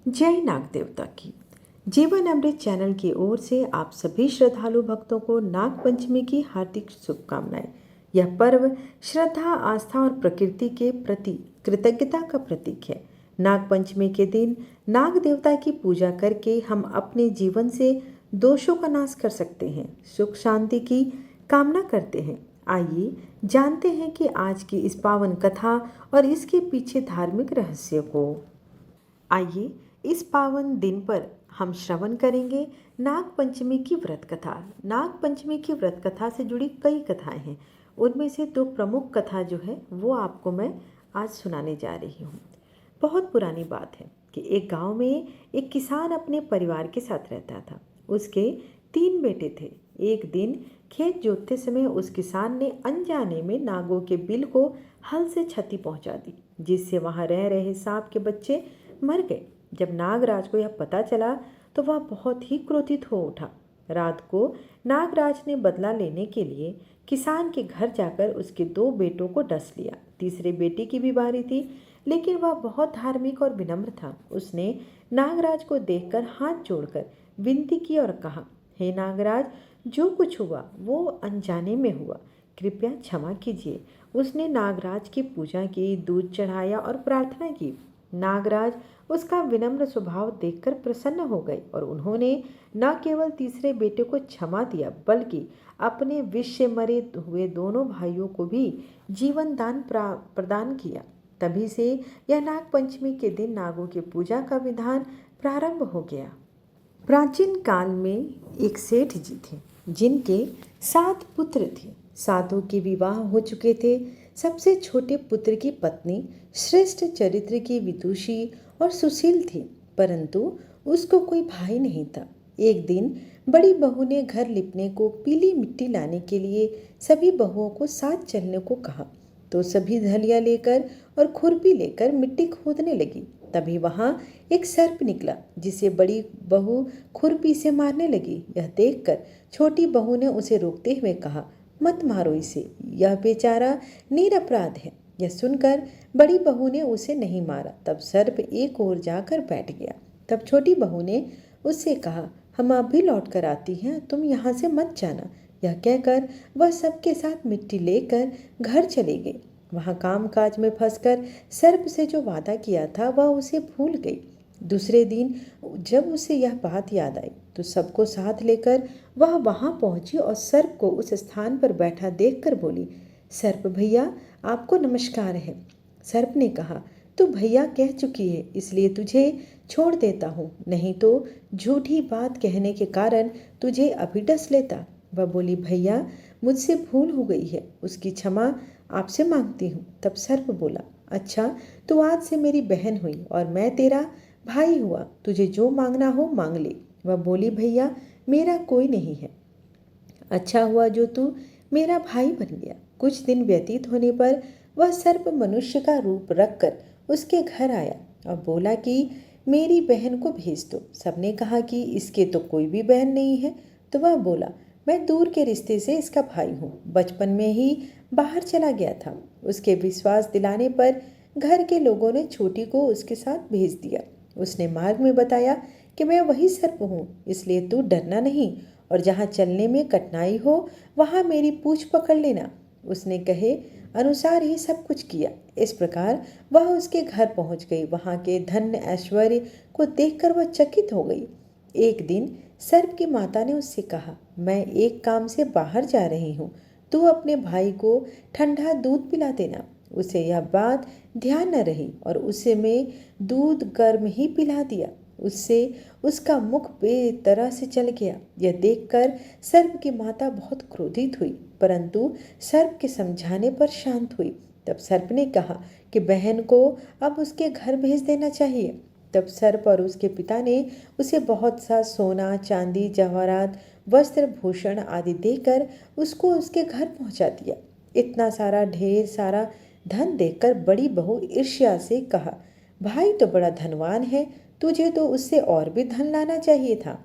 जय नाग देवता की। जीवन अमृत चैनल की ओर से आप सभी श्रद्धालु भक्तों को नाग पंचमी की हार्दिक शुभकामनाएं। यह पर्व श्रद्धा, आस्था और प्रकृति के प्रति कृतज्ञता का प्रतीक है। नाग पंचमी के दिन नाग देवता की पूजा करके हम अपने जीवन से दोषों का नाश कर सकते हैं, सुख शांति की कामना करते हैं। आइए जानते हैं कि आज की इस पावन कथा और इसके पीछे धार्मिक रहस्य को। आइए इस पावन दिन पर हम श्रवण करेंगे नाग पंचमी की व्रत कथा। नाग पंचमी की व्रत कथा से जुड़ी कई कथाएं हैं। उनमें से दो प्रमुख कथा जो है वो आपको मैं आज सुनाने जा रही हूँ। बहुत पुरानी बात है कि एक गांव में एक किसान अपने परिवार के साथ रहता था। उसके 3 बेटे थे। एक दिन खेत जोतते समय उस किसान ने अनजाने में नागों के बिल को हल से क्षति पहुंचा दी, जिससे वहां रह रहे सांप के बच्चे मर गए। जब नागराज को यह पता चला तो वह बहुत ही क्रोधित हो उठा। रात को नागराज ने बदला लेने के लिए किसान के घर जाकर उसके 2 बेटों को डस लिया। तीसरे बेटे की भी बारी थी, लेकिन वह बहुत धार्मिक और विनम्र था। उसने नागराज को देखकर हाथ जोड़कर विनती की और कहा, हे नागराज, जो कुछ हुआ वो अनजाने में हुआ, कृपया क्षमा कीजिए। उसने नागराज की पूजा की, दूध चढ़ाया और प्रार्थना की। नागराज उसका विनम्र स्वभाव देखकर प्रसन्न हो गए और उन्होंने न केवल तीसरे बेटे को क्षमा दिया, बल्कि अपने विष से मरे हुए दोनों भाइयों को भी जीवन दान प्रदान किया। तभी से यह नाग पंचमी के दिन नागों की पूजा का विधान प्रारंभ हो गया। प्राचीन काल में एक सेठ जी थे, जिनके 7 पुत्र थे। सातों के विवाह हो चुके थे। सबसे छोटे पुत्र की पत्नी श्रेष्ठ चरित्र की विदुषी और सुशील थी, परंतु उसको कोई भाई नहीं था। एक दिन बड़ी बहू ने घर लिपने को पीली मिट्टी लाने के लिए सभी बहुओं को साथ चलने को कहा, तो सभी धलिया लेकर और खुरपी लेकर मिट्टी खोदने लगी। तभी वहां एक सर्प निकला, जिसे बड़ी बहू खुरपी से मारने लगी। यह देखकर छोटी बहू ने उसे रोकते हुए कहा, मत मारो इसे, यह बेचारा निरपराध है। यह सुनकर बड़ी बहू ने उसे नहीं मारा। तब सर्प एक ओर जाकर बैठ गया। तब छोटी बहू ने उससे कहा, हम अभी लौट कर आती हैं, तुम यहाँ से मत जाना। यह कहकर वह सबके साथ मिट्टी लेकर घर चले गई। वहाँ कामकाज में फंसकर सर्प से जो वादा किया था वह उसे भूल गई। दूसरे दिन जब उसे यह बात याद आई तो सबको साथ लेकर वह वहाँ पहुंची और सर्प को उस स्थान पर बैठा देखकर बोली, सर्प भैया, आपको नमस्कार है। सर्प ने कहा, तू भैया कह चुकी है, इसलिए तुझे छोड़ देता हूँ, नहीं तो झूठी बात कहने के कारण तुझे अभी डस लेता। वह बोली, भैया, मुझसे भूल हो गई है, उसकी क्षमा आपसे मांगती हूँ। तब सर्प बोला, अच्छा, तो आज से मेरी बहन हुई और मैं तेरा भाई हुआ, तुझे जो मांगना हो मांग ले। वह बोली, भैया, मेरा कोई नहीं है। अच्छा हुआ जो तू मेरा भाई बन गया। कुछ दिन व्यतीत होने पर वह सर्प मनुष्य का रूप रखकर उसके घर आया और बोला कि मेरी बहन को भेज दो। सबने कहा कि इसके तो कोई भी बहन नहीं है। तो वह बोला, मैं दूर के रिश्ते से इसका भाई हूँ, बचपन में ही बाहर चला गया था। उसके विश्वास दिलाने पर घर के लोगों ने छोटी को उसके साथ भेज दिया। उसने मार्ग में बताया कि मैं वही सर्प हूँ, इसलिए तू डरना नहीं और जहाँ चलने में कठिनाई हो वहाँ मेरी पूँछ पकड़ लेना। उसने कहे अनुसार ही सब कुछ किया। इस प्रकार वह उसके घर पहुँच गई। वहाँ के धन ऐश्वर्य को देखकर वह चकित हो गई। एक दिन सर्प की माता ने उससे कहा, मैं एक काम से बाहर जा रही हूँ, तू अपने भाई को ठंडा दूध पिला देना। उसे यह बात ध्यान न रही और उसे में दूध गर्म ही पिला दिया। उससे उसका मुख बेतरह से चल गया। यह देखकर सर्प की माता बहुत क्रोधित हुई, परंतु सर्प के समझाने पर शांत हुई। तब सर्प ने कहा कि बहन को अब उसके घर भेज देना चाहिए। तब सर्प और उसके पिता ने उसे बहुत सा सोना, चांदी, जवाहरात, वस्त्र, भूषण आदि देकर उसको उसके घर पहुंचा दिया। इतना सारा ढेर सारा धन देखकर बड़ी बहू ईर्ष्या से कहा, भाई तो बड़ा धनवान है, तुझे तो उससे और भी धन लाना चाहिए था।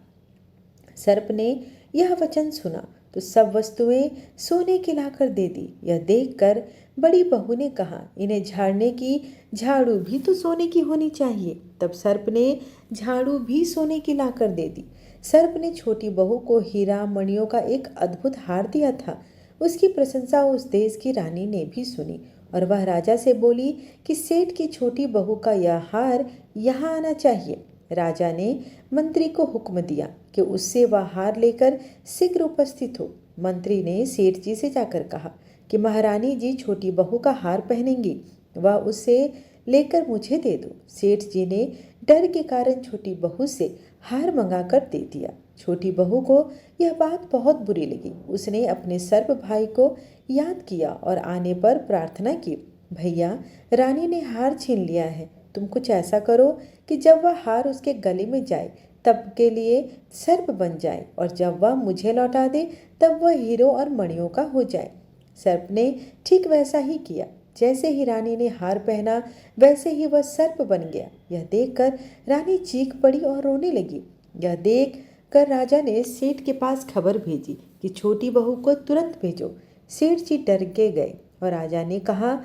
सर्प ने यह वचन सुना तो सब वस्तुएं सोने की लाकर दे दी। यह देखकर बड़ी बहू ने कहा, इन्हें झाड़ने की झाड़ू भी तो सोने की होनी चाहिए। तब सर्प ने झाड़ू भी सोने की लाकर दे दी। सर्प ने छोटी बहू को हीरा मणियों का एक अद्भुत हार दिया था। उसकी प्रशंसा उस देश की रानी ने भी सुनी और वह राजा से बोली कि सेठ की छोटी बहू का यह हार यहाँ आना चाहिए। राजा ने मंत्री को हुक्म दिया कि उससे वह हार लेकर शीघ्र उपस्थित हो। मंत्री ने सेठ जी से जाकर कहा कि महारानी जी छोटी बहू का हार पहनेंगी, वह उसे लेकर मुझे दे दो। सेठ जी ने डर के कारण छोटी बहू से हार मंगाकर दे दिया। छोटी बहू को यह बात बहुत बुरी लगी। उसने अपने सर्प भाई को याद किया और आने पर प्रार्थना की, भैया, रानी ने हार छीन लिया है। तुम कुछ ऐसा करो कि जब वह हार उसके गले में जाए तब के लिए सर्प बन जाए, और जब वह मुझे लौटा दे तब वह हीरो और मणियों का हो जाए। सर्प ने ठीक वैसा ही किया। जैसे ही रानी ने हार पहना वैसे ही वह सर्प बन गया। यह देखकर रानी चीख पड़ी और रोने लगी। यह देख कर राजा ने सेठ के पास खबर भेजी कि छोटी बहू को तुरंत भेजो। सेठ जी डर के गए और राजा ने कहा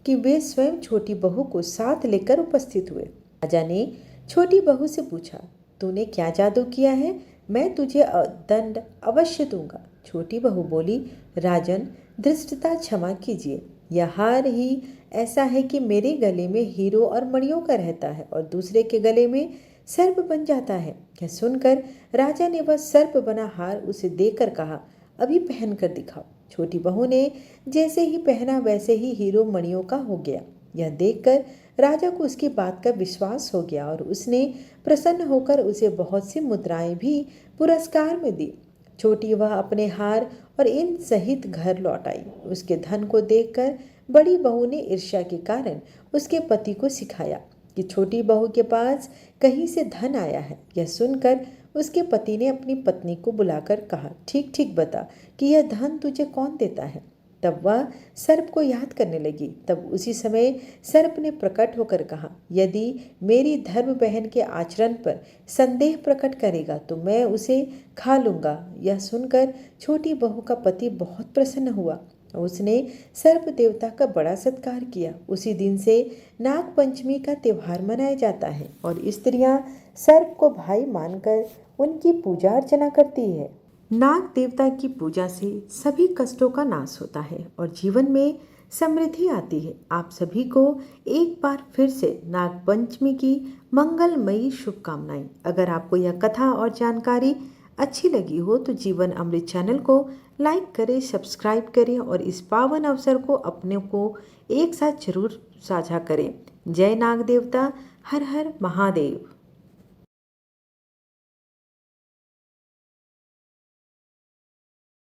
कि वे स्वयं छोटी बहू को साथ लेकर उपस्थित हुए। राजा ने छोटी बहू से पूछा, तूने क्या जादू किया है? मैं तुझे दंड अवश्य दूंगा। छोटी बहू बोली, राजन, धृष्टता क्षमा कीजिए। यह हार ही ऐसा है कि मेरे गले में हीरो और मणियों का रहता है और दूसरे के गले में सर्प बन जाता है। यह सुनकर राजा ने वह सर्प बना हार उसे देकर कहा, अभी पहन कर दिखाओ। छोटी बहू ने जैसे ही पहना वैसे ही हीरो मणियों का हो गया। यह देखकर राजा को उसकी बात का विश्वास हो गया और उसने प्रसन्न होकर उसे बहुत सी मुद्राएं भी पुरस्कार में दी। छोटी वह अपने हार और इन सहित घर लौट आई। उसके धन को देखकर बड़ी बहू ने ईर्ष्या के कारण उसके पति को सिखाया कि छोटी बहू के पास कहीं से धन आया है। यह सुनकर उसके पति ने अपनी पत्नी को बुलाकर कहा, ठीक ठीक बता कि यह धन तुझे कौन देता है। तब वह सर्प को याद करने लगी। तब उसी समय सर्प ने प्रकट होकर कहा, यदि मेरी धर्म बहन के आचरण पर संदेह प्रकट करेगा तो मैं उसे खा लूँगा। यह सुनकर छोटी बहू का पति बहुत प्रसन्न हुआ। उसने सर्प देवता का बड़ा सत्कार किया। उसी दिन से नाग पंचमी का त्यौहार मनाया जाता है और स्त्रियां सर्प को भाई मानकर उनकी पूजा अर्चना करती है। नाग देवता की पूजा से सभी कष्टों का नाश होता है और जीवन में समृद्धि आती है। आप सभी को एक बार फिर से नाग पंचमी की मंगलमयी शुभकामनाएं। अगर आपको यह कथा और जानकारी अच्छी लगी हो तो जीवन अमृत चैनल को लाइक करें, सब्सक्राइब करें और इस पावन अवसर को अपने को एक साथ जरूर साझा करें। जय नाग देवता, हर हर महादेव।